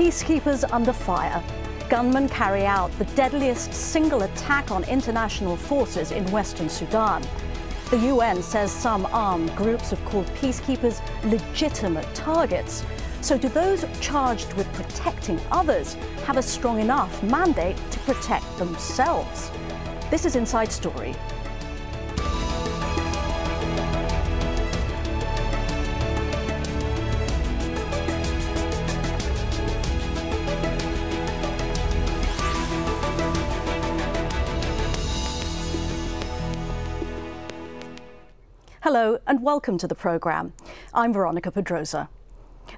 Peacekeepers under fire. Gunmen carry out the deadliest single attack on international forces in Western Sudan. The UN says some armed groups have called peacekeepers legitimate targets. So do those charged with protecting others have a strong enough mandate to protect themselves? This is Inside Story. Hello and welcome to the programme. I'm Veronica Pedrosa.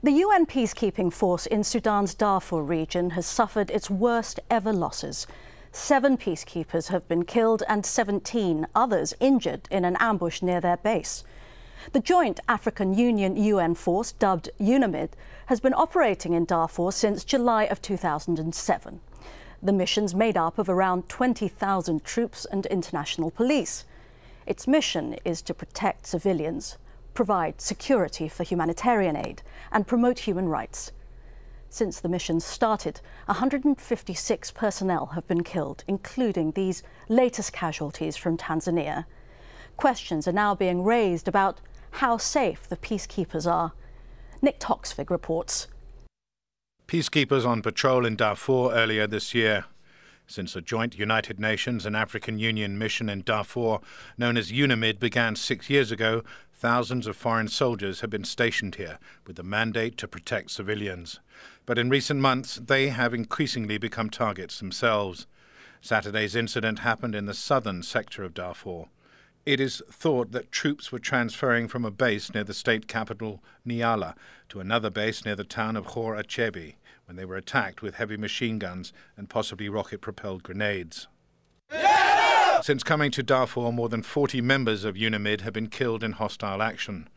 The UN peacekeeping force in Sudan's Darfur region has suffered its worst ever losses. 7 peacekeepers have been killed and 17 others injured in an ambush near their base. The joint African Union UN force, dubbed UNAMID, has been operating in Darfur since July of 2007. The mission's made up of around 20,000 troops and international police. Its mission is to protect civilians, provide security for humanitarian aid, and promote human rights. Since the mission started, 156 personnel have been killed, including these latest casualties from Tanzania. Questions are now being raised about how safe the peacekeepers are. Nick Toxvig reports. Peacekeepers on patrol in Darfur earlier this year. Since a joint United Nations and African Union mission in Darfur, known as UNAMID, began 6 years ago, thousands of foreign soldiers have been stationed here with the mandate to protect civilians. But in recent months, they have increasingly become targets themselves. Saturday's incident happened in the southern sector of Darfur. It is thought that troops were transferring from a base near the state capital, Niala, to another base near the town of Khor Achebi, when they were attacked with heavy machine guns and possibly rocket-propelled grenades. Yeah! Since coming to Darfur, more than 40 members of UNAMID have been killed in hostile action.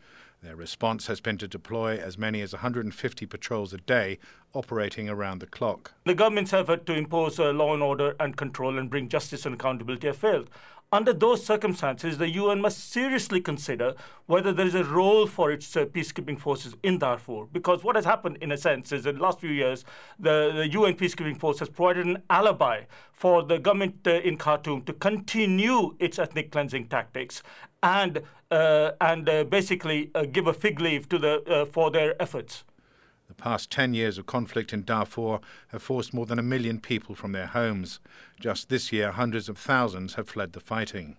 Their response has been to deploy as many as 150 patrols a day, operating around the clock. The government's effort to impose law and order and control and bring justice and accountability have failed. Under those circumstances, the UN must seriously consider whether there is a role for its peacekeeping forces in Darfur. Because what has happened, in a sense, is in the last few years, the UN peacekeeping force has provided an alibi for the government in Khartoum to continue its ethnic cleansing tactics and basically give a fig leaf to for their efforts. The past 10 years of conflict in Darfur have forced more than 1 million people from their homes. Just this year, hundreds of thousands have fled the fighting.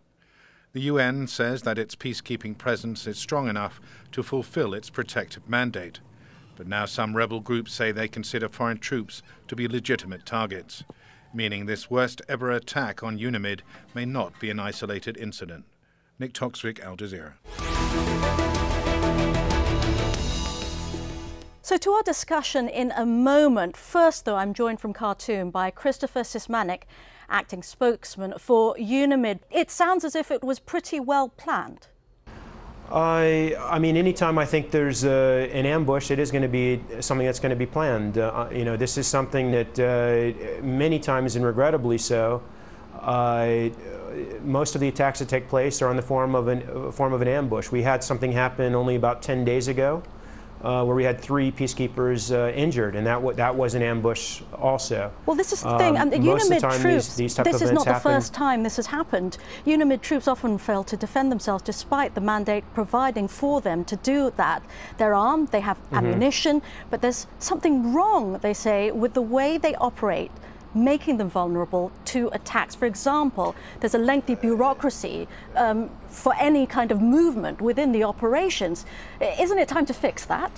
The UN says that its peacekeeping presence is strong enough to fulfill its protective mandate. But now some rebel groups say they consider foreign troops to be legitimate targets, meaning this worst ever attack on UNAMID may not be an isolated incident. Nick Toxvig, Al Jazeera. So to our discussion in a moment. First, though, I'm joined from Khartoum by Christopher Sismanik, acting spokesman for UNAMID. It sounds as if it was pretty well planned. I mean, anytime I think there's an ambush, it is going to be something that's going to be planned. You know, this is something that many times, and regrettably so, most of the attacks that take place are in the form of an ambush. We had something happen only about 10 days ago. Where we had 3 peacekeepers injured, and that was an ambush also. Well, this is the thing, and the UNAMID troops, these type of this is events not the happen. first time this has happened. UNAMID troops often fail to defend themselves despite the mandate providing for them to do that. They're armed, they have ammunition, but there's something wrong, they say, with the way they operate, making them vulnerable to attacks. For example, there's a lengthy bureaucracy for any kind of movement within the operations. Isn't it time to fix that?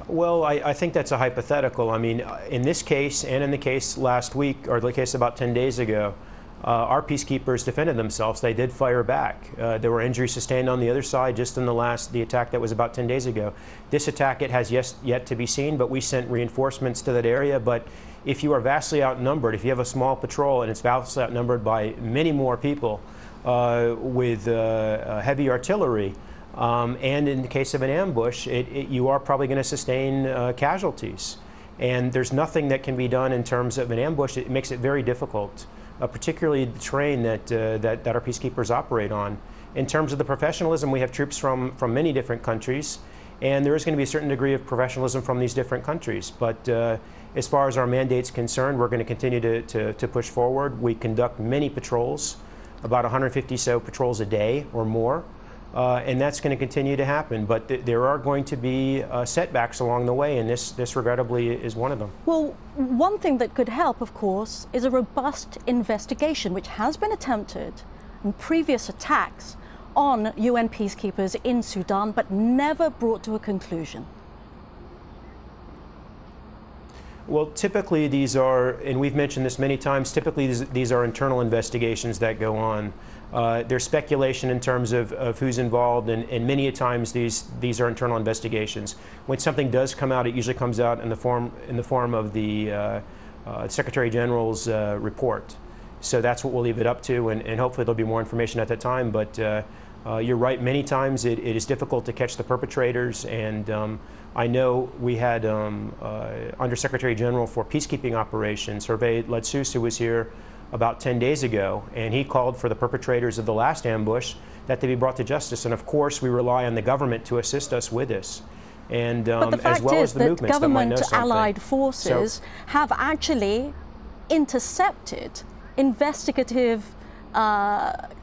Well, I think that's a hypothetical. I mean, in this case and in the case last week, or the case about 10 days ago, our peacekeepers defended themselves. They did fire back. There were injuries sustained on the other side just in the attack that was about 10 days ago. This attack, it has yet to be seen, but we sent reinforcements to that area. But if you are vastly outnumbered, if you have a small patrol and it's vastly outnumbered by many more people with heavy artillery, and in the case of an ambush, you are probably going to sustain casualties. And there's nothing that can be done in terms of an ambush. It makes it very difficult, particularly the terrain that our peacekeepers operate on. In terms of the professionalism, we have troops from many different countries. And there is going to be a certain degree of professionalism from these different countries. But as far as our mandate's concerned, we're going to continue to push forward. We conduct many patrols, about 150 so patrols a day or more. And that's going to continue to happen. But there are going to be setbacks along the way, and this regrettably is one of them. Well, one thing that could help, of course, is a robust investigation, which has been attempted in previous attacks on UN peacekeepers in Sudan, but never brought to a conclusion. Well, typically these are, and we've mentioned this many times, typically these are internal investigations that go on. There's speculation in terms of who's involved, and many a times these are internal investigations. When something does come out, it usually comes out in the form of the Secretary General's report. So that's what we'll leave it up to, and hopefully there'll be more information at that time. But you're right, many times it is difficult to catch the perpetrators, and I know we had Undersecretary General for Peacekeeping Operations, Hervé Ladsus, who was here about 10 days ago, and he called for the perpetrators of the last ambush that they be brought to justice. And of course, we rely on the government to assist us with this. And but the fact as well is as the that movements that might know something. government-allied forces have actually intercepted investigative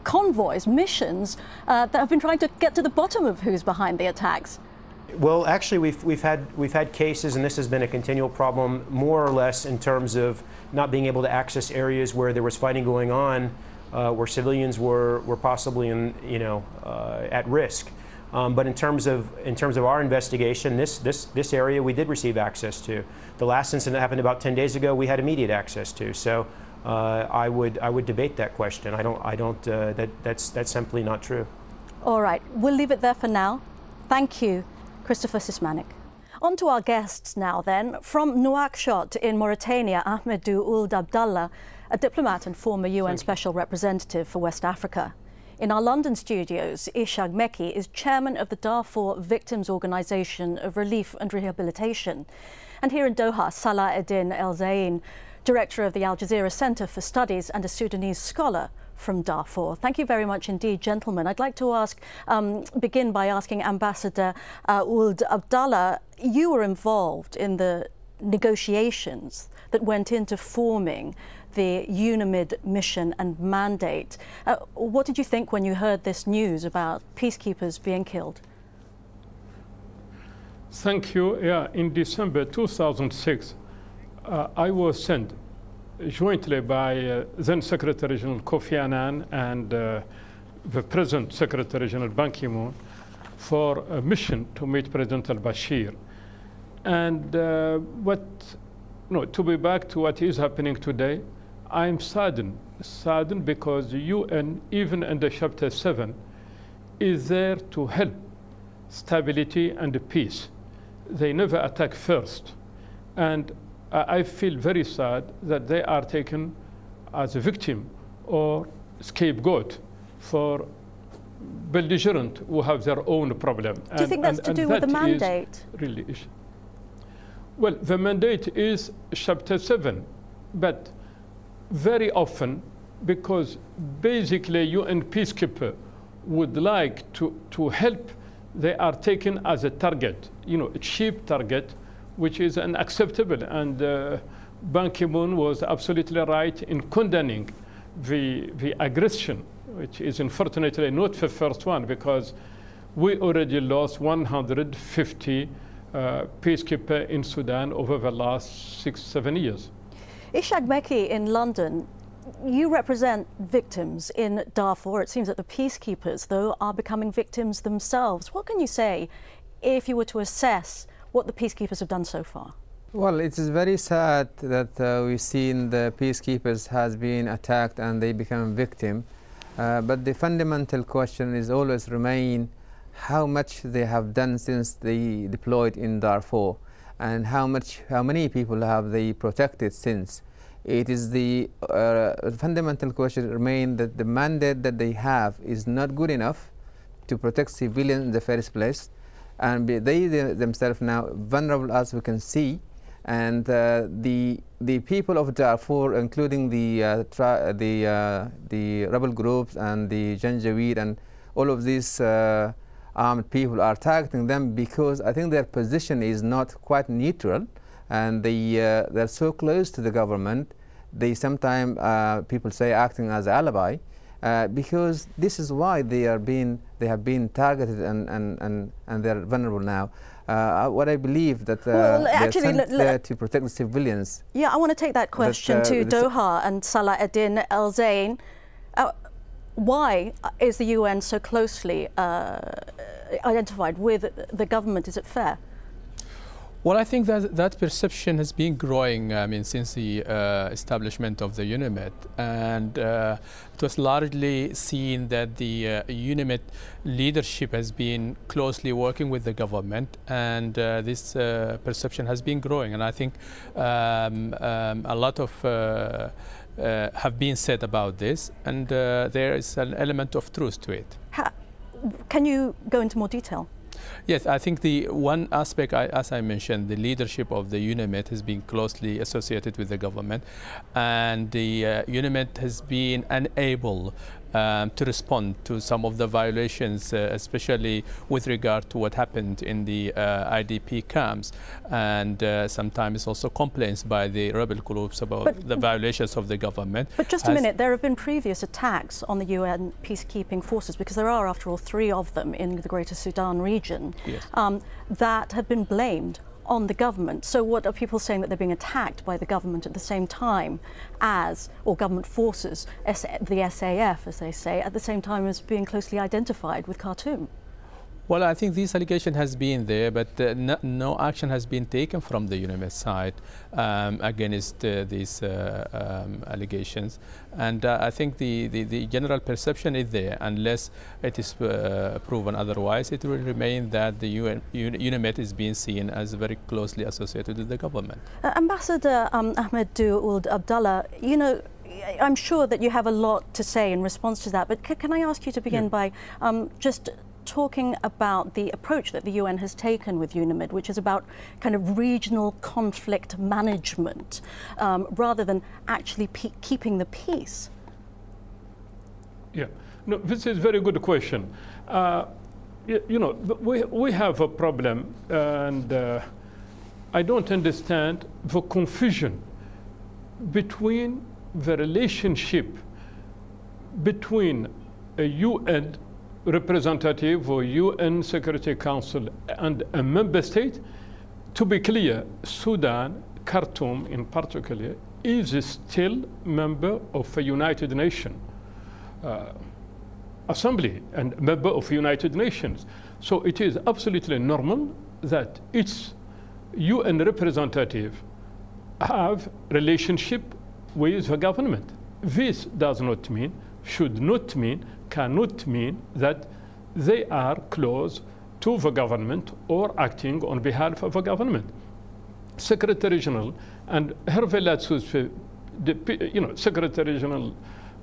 convoys, missions that have been trying to get to the bottom of who's behind the attacks. Well, actually, we've had cases, and this has been a continual problem, more or less in terms of not being able to access areas where there was fighting going on, where civilians were possibly at risk. But in terms of our investigation, this area we did receive access to. The last incident that happened about 10 days ago, we had immediate access to. So I would debate that question. That's simply not true. All right, we'll leave it there for now. Thank you, Christopher Sismanik. On to our guests now then. From Nouakchott in Mauritania, Ahmedou Ould Abdallah, a diplomat and former UN Special Representative for West Africa. In our London studios, Ishaq Meki is chairman of the Darfur Victims Organization of Relief and Rehabilitation. And here in Doha, Salah Eddin El Zain, director of the Al Jazeera Center for Studies and a Sudanese scholar from Darfur. Thank you very much indeed, gentlemen. I'd like to begin by asking Ambassador Ould Abdallah, you were involved in the negotiations that went into forming the UNAMID mission and mandate. What did you think when you heard this news about peacekeepers being killed? Thank you. Yeah, in December 2006, I was sent jointly by then Secretary General Kofi Annan and the present Secretary General Ban Ki-moon for a mission to meet President al-Bashir. And to be back to what is happening today, I'm saddened because the UN, even under Chapter 7, is there to help stability and peace. They never attack first. And I feel very sad that they are taken as a victim or scapegoat for belligerent who have their own problem. Do you think that's to do with the mandate? Really, well, the mandate is Chapter 7, but very often, because basically UN peacekeeper would like to help, they are taken as a target, a cheap target, which is unacceptable. And Ban Ki-moon was absolutely right in condemning the aggression, which is unfortunately not the first one, because we already lost 150 peacekeepers in Sudan over the last 6-7 years. Ishaq Meki in London, you represent victims in Darfur. It seems that the peacekeepers, though, are becoming victims themselves. What can you say if you were to assess what the peacekeepers have done so far? Well, it is very sad that we've seen the peacekeepers has been attacked and they become victim. But the fundamental question is always remain how much they have done since they deployed in Darfur, and how many people have they protected since. It is the fundamental question remain that the mandate that they have is not good enough to protect civilians in the first place, and they themselves now vulnerable, as we can see. And the people of Darfur, including the rebel groups and the Janjaweed and all of these armed people are targeting them because I think their position is not quite neutral, and they're so close to the government. They sometimes, people say, acting as alibi, because this is why they have been targeted and they're vulnerable now. What I believe that they're sent there to protect the civilians. Yeah, I want to take that question to Doha and Salah Eddin El Zain. Why is the UN so closely identified with the government? Is it fair? Well, I think that perception has been growing, since the establishment of the UNAMID, and it was largely seen that the UNAMID leadership has been closely working with the government, and this perception has been growing. And I think a lot of have been said about this, and there is an element of truth to it. Can you go into more detail? Yes, I think the one aspect, as I mentioned, the leadership of the UNAMID has been closely associated with the government, and the UNAMID has been unable to respond to some of the violations, especially with regard to what happened in the IDP camps, and sometimes also complaints by the rebel groups about the violations of the government. But just a minute, there have been previous attacks on the UN peacekeeping forces, because there are, after all, 3 of them in the Greater Sudan region, yes, that have been blamed on the government. So what are people saying, that they're being attacked by the government at the same time as, or government forces, the SAF, as they say, at the same time as being closely identified with Khartoum? Well, I think this allegation has been there, but no action has been taken from the UNAMID side against these allegations. And I think the general perception is there. Unless it is proven otherwise, it will remain that the UNAMID is being seen as very closely associated with the government. Ambassador Ahmed Ould Abdallah, you know, I'm sure that you have a lot to say in response to that, but can I ask you to begin by just talking about the approach that the UN has taken with UNAMID, which is about kind of regional conflict management, rather than actually keeping the peace? Yeah, no, this is a very good question. You know, we have a problem, and I don't understand the confusion between the relationship between a UN representative or UN Security Council and a member state. To be clear, Sudan, Khartoum in particular, is still member of a United Nations Assembly and member of United Nations. So it is absolutely normal that its UN representative have relationship with the government. This does not mean, should not mean, cannot mean that they are close to the government or acting on behalf of the government. Secretary General and Hervé Latsous, the Secretary General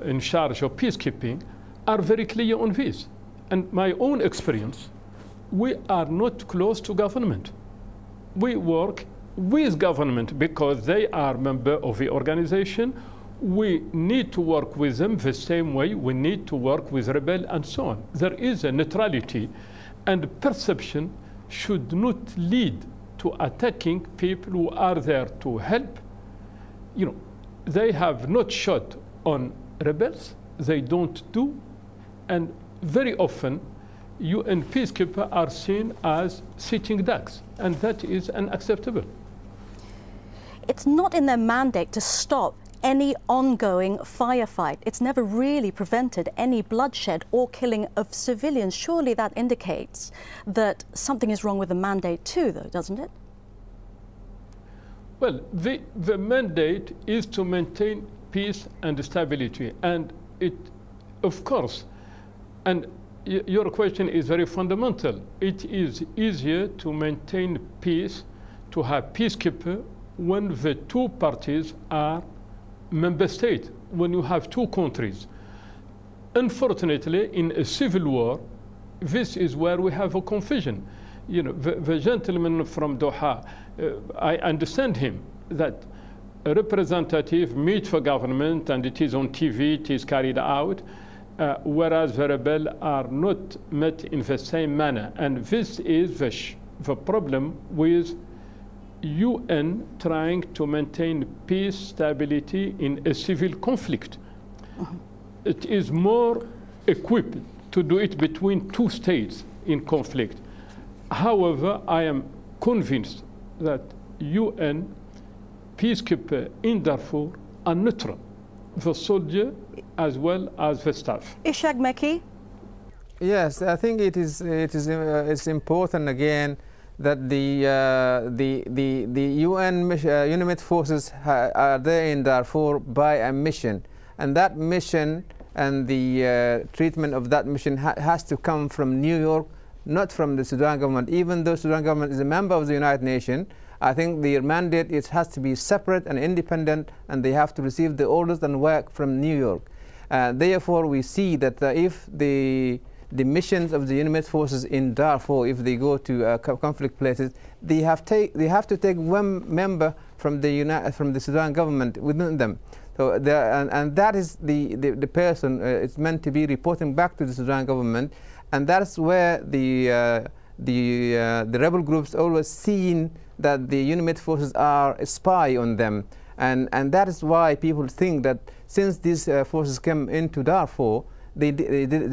in charge of peacekeeping, are very clear on this. And my own experience, we are not close to government. We work with government because they are member of the organization. We need to work with them the same way we need to work with rebel and so on. There is a neutrality, and perception should not lead to attacking people who are there to help. You know, they have not shot on rebels, they don't do, and very often UN peacekeepers are seen as sitting ducks, and that is unacceptable. It's not in their mandate to stop any ongoing firefight. It's never really prevented any bloodshed or killing of civilians. Surely that indicates that something is wrong with the mandate too, though, doesn't it? Well, the mandate is to maintain peace and stability, and it, of course, and your question is very fundamental. It is easier to maintain peace, to have peacekeepers, when the two parties are member states, when you have two countries. Unfortunately, in a civil war, this is where we have a confusion. You know, the gentleman from Doha, I understand him, that a representative meets the government and it is on TV, it is carried out, whereas the rebels are not met in the same manner. And this is the problem with UN trying to maintain peace, stability in a civil conflict. It is more equipped to do it between two states in conflict. However, I am convinced that UN peacekeepers in Darfur are neutral, the soldier as well as the staff. Ishaq Meki? Yes, I think it's important again that the UNAMID forces are there in Darfur by a mission, and that mission and the treatment of that mission has to come from New York, not from the Sudan government. Even though Sudan government is a member of the United Nations, I think their mandate has to be separate and independent, and they have to receive the orders and work from New York. Therefore, we see that if the missions of the UNAMID forces in Darfur, if they go to conflict places, they have to take one member from the Sudan government within them. So and that is the person it's meant to be reporting back to the Sudan government, and that's where the rebel groups always seen that the UNAMID forces are a spy on them, and that is why people think that since these forces came into Darfur, they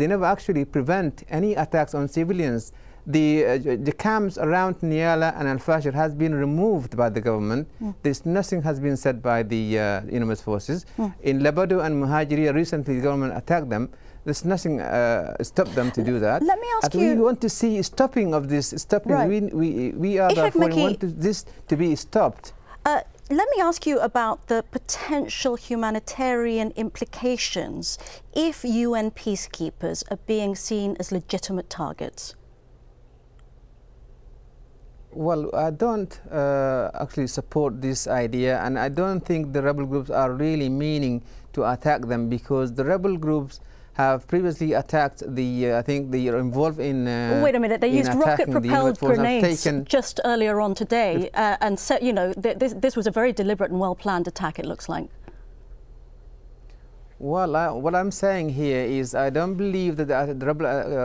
never actually prevent any attacks on civilians. The camps around Niala and Al-Fashir has been removed by the government. There's nothing has been said by the UNAMID forces. In Labado and Muhajiria, recently the government attacked them. There's nothing stopped them to do that. Let me ask you. We want to see stopping of this. Stopping. Right. We are therefore want this to be stopped. Let me ask you about the potential humanitarian implications if UN peacekeepers are being seen as legitimate targets. Well, I don't actually support this idea, and I don't think the rebel groups are really meaning to attack them, because the rebel groups have previously attacked I think they are involved in wait a minute, they used rocket-propelled grenades just earlier on today, and so, you know, this was a very deliberate and well-planned attack, it looks like. Well, what I'm saying here is I don't believe that the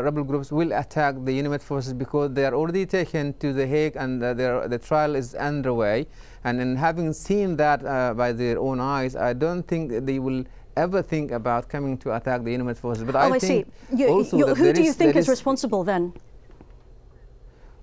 rebel groups will attack the UNAMID forces, because they are already taken to The Hague and the trial is underway. And in having seen that by their own eyes, I don't think they will ever think about coming to attack the UNAMID forces. But I think also who do you think is responsible then?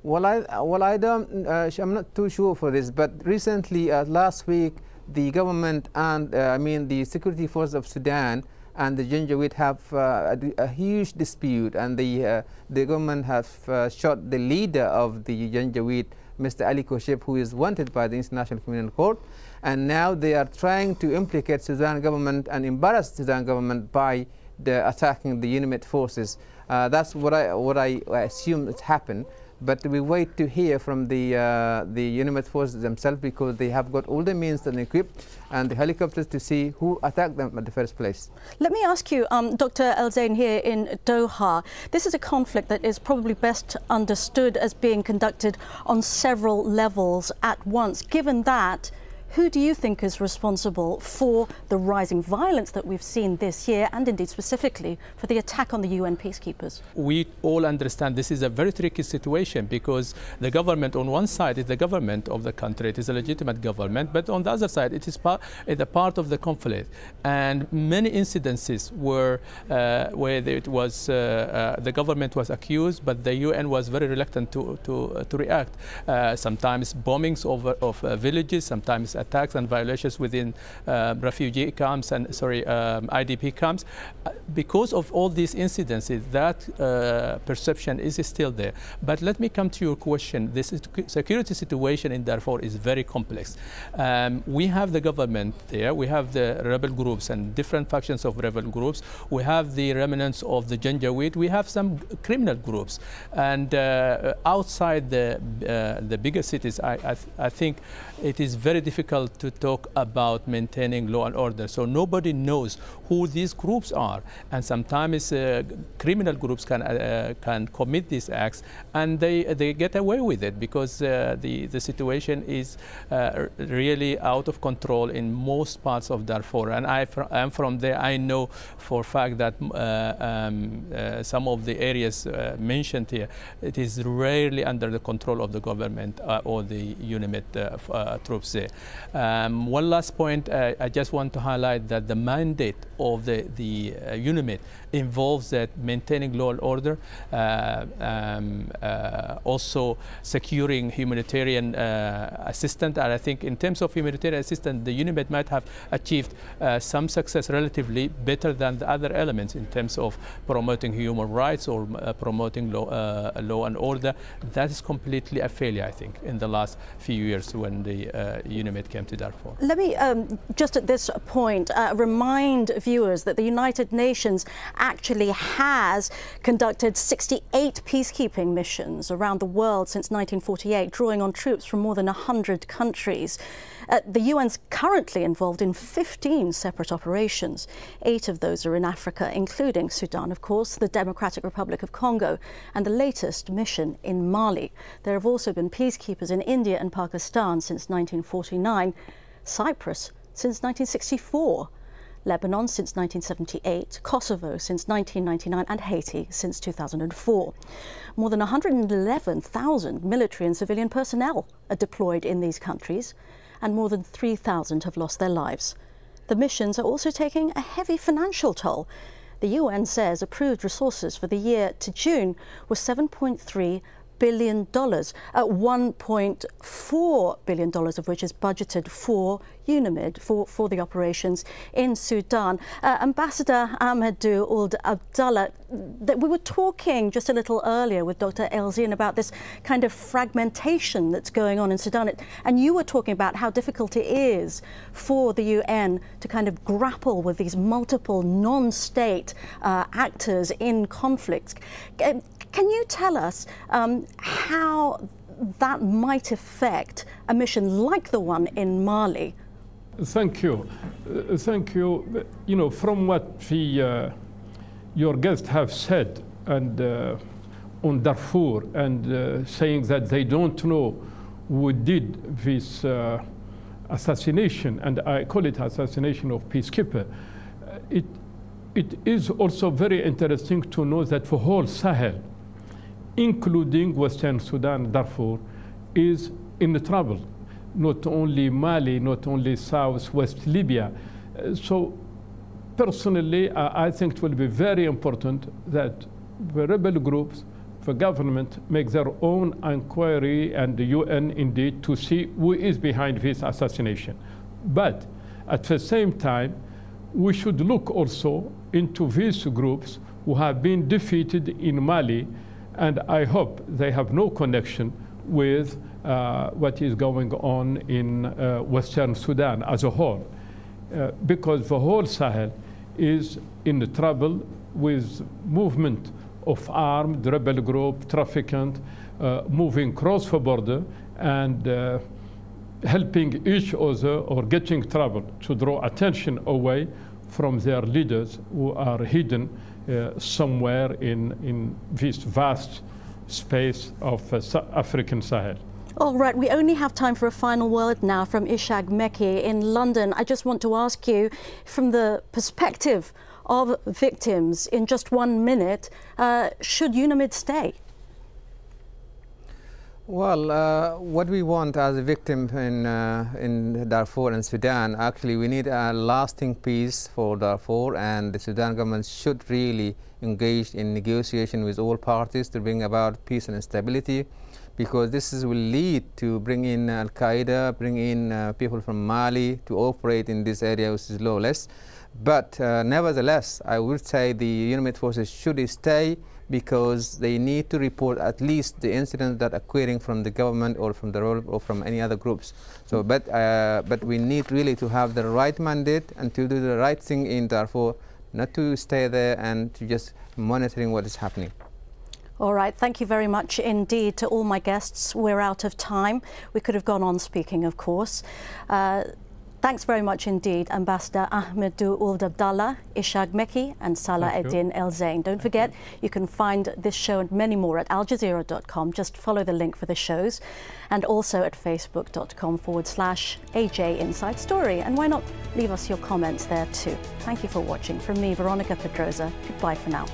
Well, I don't. I'm not too sure for this. But recently, last week, the government and the security forces of Sudan and the Janjaweed have a huge dispute, and the government have shot the leader of the Janjaweed, Mr. Ali Kosheb, who is wanted by the International Criminal Court, and now they are trying to implicate Sudan government and embarrass Sudan government by attacking the UNAMID forces. That's what I assume has happened. But we wait to hear from the UNAMID forces themselves, because they have got all the means and equipped and the helicopters to see who attacked them at the first place. Let me ask you, Dr. El Zain here in Doha, this is a conflict that is probably best understood as being conducted on several levels at once. Given that, who do you think is responsible for the rising violence that we've seen this year, and indeed specifically for the attack on the UN peacekeepers? We all understand this is a very tricky situation, because the government on one side is the government of the country, it is a legitimate government, but on the other side it is a part of the conflict. And many incidences were where it was the government was accused, but the UN was very reluctant to react. Sometimes bombings of villages, sometimes attacks and violations within refugee camps and IDP camps. Because of all these incidences, that perception is still there. But let me come to your question. This security situation in Darfur is very complex. We have the government there, we have the rebel groups and different factions of rebel groups, we have the remnants of the Janjaweed, we have some criminal groups, and outside the bigger cities, I think it is very difficult difficult to talk about maintaining law and order. So nobody knows who these groups are, and sometimes criminal groups can commit these acts, and they get away with it because the situation is really out of control in most parts of Darfur. And I'm from there. I know for a fact that some of the areas mentioned here, it is rarely under the control of the government or the UNAMID troops there. One last point, I just want to highlight that the mandate of the UNAMID involves that maintaining law and order, also securing humanitarian assistance. And I think in terms of humanitarian assistance, the UNAMID might have achieved some success relatively better than the other elements in terms of promoting human rights or promoting law and order. That is completely a failure, I think, in the last few years when the UNAMID came to Darfur. Let me just at this point remind viewers that the United Nations actually has conducted 68 peacekeeping missions around the world since 1948, drawing on troops from more than 100 countries. The UN's currently involved in 15 separate operations. 8 of those are in Africa, including Sudan, of course, the Democratic Republic of Congo, and the latest mission in Mali. There have also been peacekeepers in India and Pakistan since 1949, Cyprus since 1964, Lebanon since 1978, Kosovo since 1999, and Haiti since 2004. More than 111,000 military and civilian personnel are deployed in these countries, and more than 3,000 have lost their lives. The missions are also taking a heavy financial toll. The UN says approved resources for the year to June were $7.3 billion, $1.4 billion of which is budgeted for UNAMID, for the operations in Sudan. Ambassador Ahmadou Ould Abdallah, we were talking just a little earlier with Dr. Elzine about this kind of fragmentation that's going on in Sudan, and you were talking about how difficult it is for the UN to kind of grapple with these multiple non-state actors in conflicts. Can you tell us how that might affect a mission like the one in Mali? Thank you. Thank you. You know, from what your guests have said and on Darfur and saying that they don't know who did this assassination, and I call it assassination of peacekeeper, it is also very interesting to know that for whole Sahel, including Western Sudan, Darfur, is in trouble. Not only Mali, not only Southwest Libya. So personally, I think it will be very important that the rebel groups, the government, make their own inquiry, and the UN indeed, to see who is behind this assassination. But at the same time, we should look also into these groups who have been defeated in Mali, and I hope they have no connection with what is going on in Western Sudan as a whole, because the whole Sahel is in trouble with movement of armed rebel group, trafficant, moving across the border and helping each other or getting trouble to draw attention away from their leaders who are hidden somewhere in this vast space of African Sahel. All right, we only have time for a final word now from Ishaq Meki in London. I just want to ask you, from the perspective of victims, in just 1 minute, should UNAMID stay? Well, what we want as a victim in Darfur and Sudan, actually we need a lasting peace for Darfur, and the Sudan government should really engage in negotiation with all parties to bring about peace and stability, because this will lead to bring in Al-Qaeda, bring in people from Mali to operate in this area which is lawless. But nevertheless, I would say the UNAMID forces should stay, because they need to report at least the incidents that are occurring from the government or from the role or from any other groups. So, but we need really to have the right mandate and to do the right thing in Darfur, not to stay there and to just monitoring what is happening. All right, thank you very much indeed to all my guests. We're out of time. We could have gone on speaking, of course. Thanks very much indeed, Ambassador Ahmedou Ould Abdallah, Ishaq Meki and Salah Eddin El Zain. Don't forget, you can find this show and many more at aljazeera.com. Just follow the link for the shows, and also at facebook.com/AJ Inside Story. And why not leave us your comments there too? Thank you for watching. From me, Veronica Pedrosa, goodbye for now.